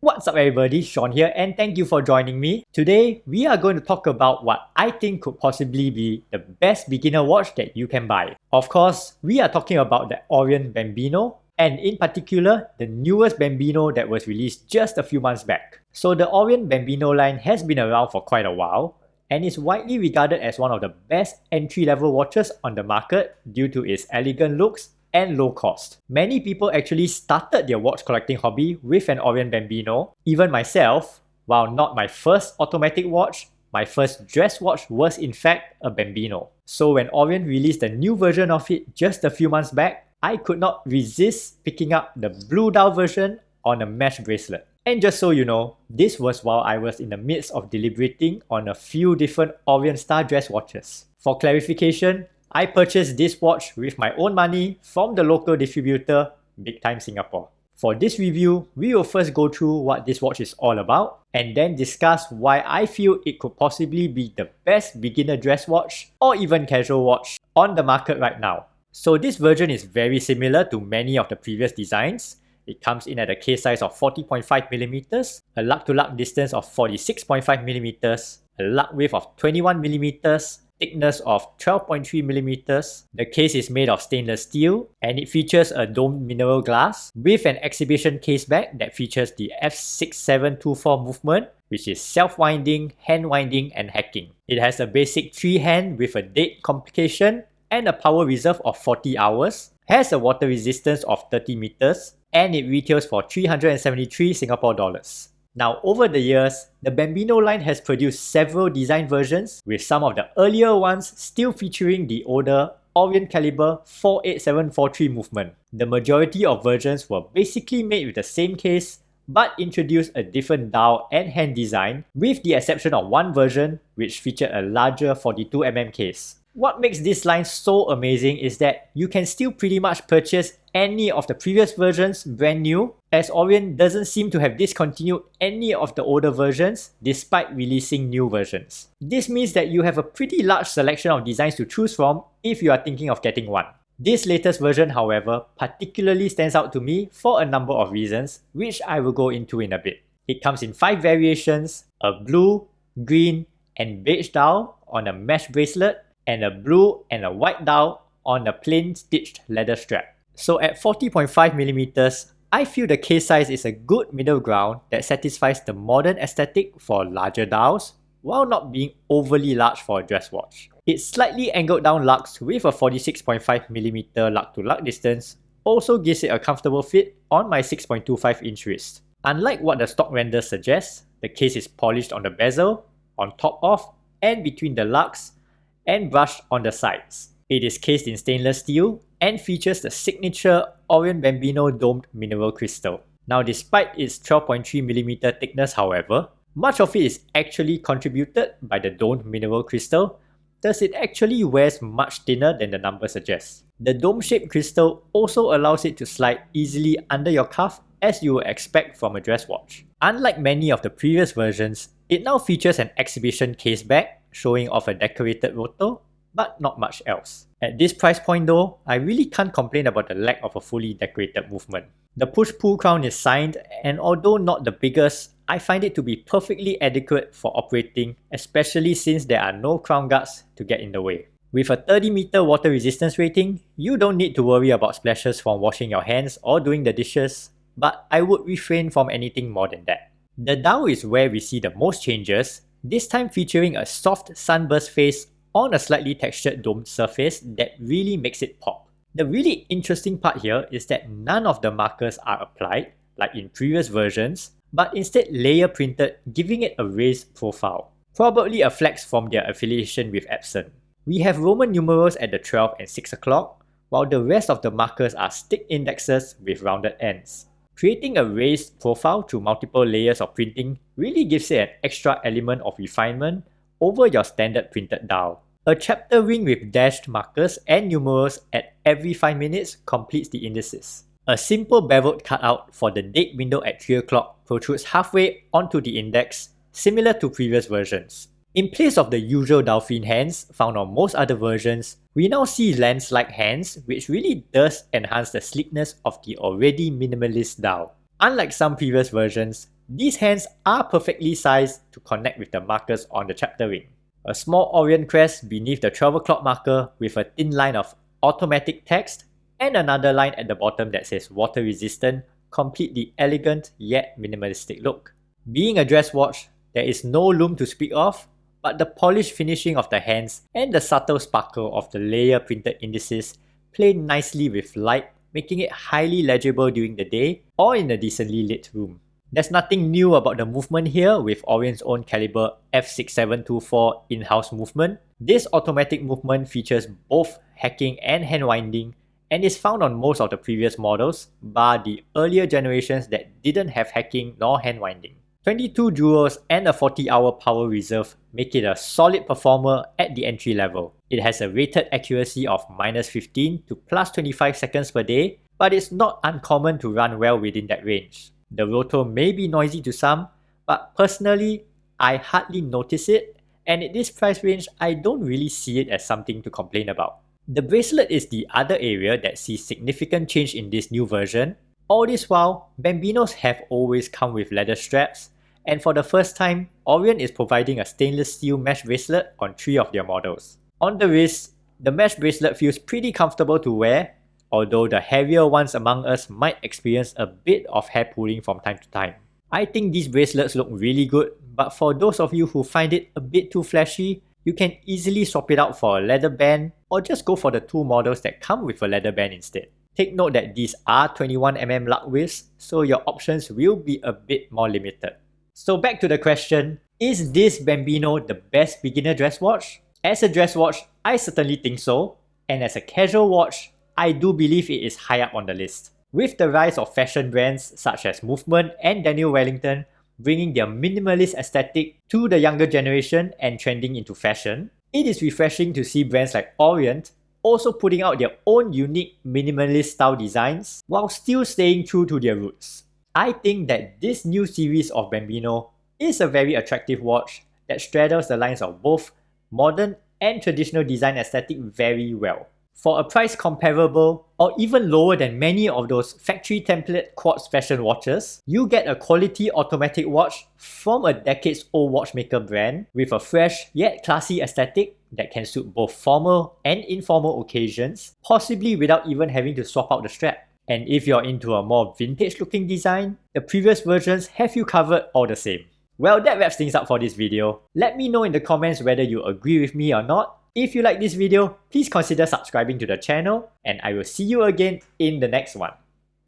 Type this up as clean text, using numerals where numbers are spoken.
What's up everybody, Sean here and thank you for joining me. Today, we are going to talk about what I think could possibly be the best beginner watch that you can buy. Of course, we are talking about the Orient Bambino and in particular, the newest Bambino that was released just a few months back. So the Orient Bambino line has been around for quite a while and is widely regarded as one of the best entry-level watches on the market due to its elegant looks and low cost. Many people actually started their watch collecting hobby with an Orient Bambino. Even myself, while not my first automatic watch, my first dress watch was in fact a Bambino. So when Orient released a new version of it just a few months back, I could not resist picking up the blue dial version on a mesh bracelet. And just so you know, this was while I was in the midst of deliberating on a few different Orient Star dress watches. For clarification, I purchased this watch with my own money from the local distributor, Big Time Singapore. For this review, we will first go through what this watch is all about and then discuss why I feel it could possibly be the best beginner dress watch or even casual watch on the market right now. So this version is very similar to many of the previous designs. It comes in at a case size of 40.5mm, a lug-to-lug distance of 46.5mm, a lug width of 21mm, thickness of 12.3mm. The case is made of stainless steel and it features a domed mineral glass with an exhibition case back that features the F6724 movement, which is self-winding, hand-winding and hacking. It has a basic 3-hand with a date complication and a power reserve of 40 hours, has a water resistance of 30 meters, and it retails for 373 Singapore dollars. Now, over the years, the Bambino line has produced several design versions, with some of the earlier ones still featuring the older Orient caliber 48743 movement. The majority of versions were basically made with the same case, but introduced a different dial and hand design, with the exception of one version which featured a larger 42mm case. What makes this line so amazing is that you can still pretty much purchase any of the previous versions brand new, as Orient doesn't seem to have discontinued any of the older versions despite releasing new versions. This means that you have a pretty large selection of designs to choose from if you are thinking of getting one. This latest version, however, particularly stands out to me for a number of reasons, which I will go into in a bit. It comes in 5 variations, a blue, green, and beige dial on a mesh bracelet, and a blue and a white dial on a plain stitched leather strap. So at 40.5mm, I feel the case size is a good middle ground that satisfies the modern aesthetic for larger dials, while not being overly large for a dress watch. Its slightly angled down lugs with a 46.5mm lug-to-lug distance also gives it a comfortable fit on my 6.25-inch wrist. Unlike what the stock render suggests, the case is polished on the bezel, on top of, and between the lugs, and brushed on the sides. It is cased in stainless steel and features the signature Orient Bambino domed mineral crystal. Now, despite its 12.3mm thickness, however, much of it is actually contributed by the domed mineral crystal, thus it actually wears much thinner than the number suggests. The dome-shaped crystal also allows it to slide easily under your cuff, as you would expect from a dress watch. Unlike many of the previous versions, it now features an exhibition case back showing off a decorated rotor, but not much else. At this price point though, I really can't complain about the lack of a fully decorated movement. The push-pull crown is signed, and although not the biggest, I find it to be perfectly adequate for operating, especially since there are no crown guards to get in the way. With a 30-meter water resistance rating, you don't need to worry about splashes from washing your hands or doing the dishes, but I would refrain from anything more than that. The dial is where we see the most changes, this time featuring a soft sunburst face on a slightly textured domed surface that really makes it pop. The really interesting part here is that none of the markers are applied, like in previous versions, but instead layer printed, giving it a raised profile. Probably a flex from their affiliation with Epson. We have Roman numerals at the 12 and 6 o'clock, while the rest of the markers are stick indexes with rounded ends. Creating a raised profile through multiple layers of printing really gives it an extra element of refinement over your standard printed dial. A chapter ring with dashed markers and numerals at every 5 minutes completes the indices. A simple beveled cutout for the date window at 3 o'clock protrudes halfway onto the index, similar to previous versions. In place of the usual dolphin hands found on most other versions, we now see lens-like hands, which really does enhance the sleekness of the already minimalist dial. Unlike some previous versions, These hands are perfectly sized to connect with the markers on the chapter ring. A small Orient crest beneath the travel clock marker with a thin line of automatic text and another line at the bottom that says water resistant complete the elegant yet minimalistic look. Being a dress watch, there is no lume to speak of, but the polished finishing of the hands and the subtle sparkle of the layer printed indices play nicely with light, making it highly legible during the day or in a decently lit room. There's nothing new about the movement here with Orient's own caliber F6724 in-house movement. This automatic movement features both hacking and hand winding and is found on most of the previous models, bar the earlier generations that didn't have hacking nor hand winding. 22 joules and a 40-hour power reserve make it a solid performer at the entry level. It has a rated accuracy of -15 to +25 seconds per day, but it's not uncommon to run well within that range. The rotor may be noisy to some, but personally, I hardly notice it, and at this price range, I don't really see it as something to complain about. The bracelet is the other area that sees significant change in this new version. All this while, Bambinos have always come with leather straps, and for the first time, Orient is providing a stainless steel mesh bracelet on 3 of their models. On the wrist, the mesh bracelet feels pretty comfortable to wear, although the heavier ones among us might experience a bit of hair pulling from time to time. I think these bracelets look really good, but for those of you who find it a bit too flashy, you can easily swap it out for a leather band or just go for the 2 models that come with a leather band instead. Take note that these are 21mm lug widths, so your options will be a bit more limited. So back to the question, is this Bambino the best beginner dress watch? As a dress watch, I certainly think so, and as a casual watch, I do believe it is high up on the list. With the rise of fashion brands such as Movement and Daniel Wellington bringing their minimalist aesthetic to the younger generation and trending into fashion, it is refreshing to see brands like Orient also putting out their own unique minimalist style designs while still staying true to their roots. I think that this new series of Bambino is a very attractive watch that straddles the lines of both modern and traditional design aesthetic very well. For a price comparable or even lower than many of those factory template quartz fashion watches, you get a quality automatic watch from a decades-old watchmaker brand with a fresh yet classy aesthetic that can suit both formal and informal occasions, possibly without even having to swap out the strap. And if you're into a more vintage-looking design, the previous versions have you covered all the same. Well, that wraps things up for this video. Let me know in the comments whether you agree with me or not. If you like this video, please consider subscribing to the channel, and I will see you again in the next one.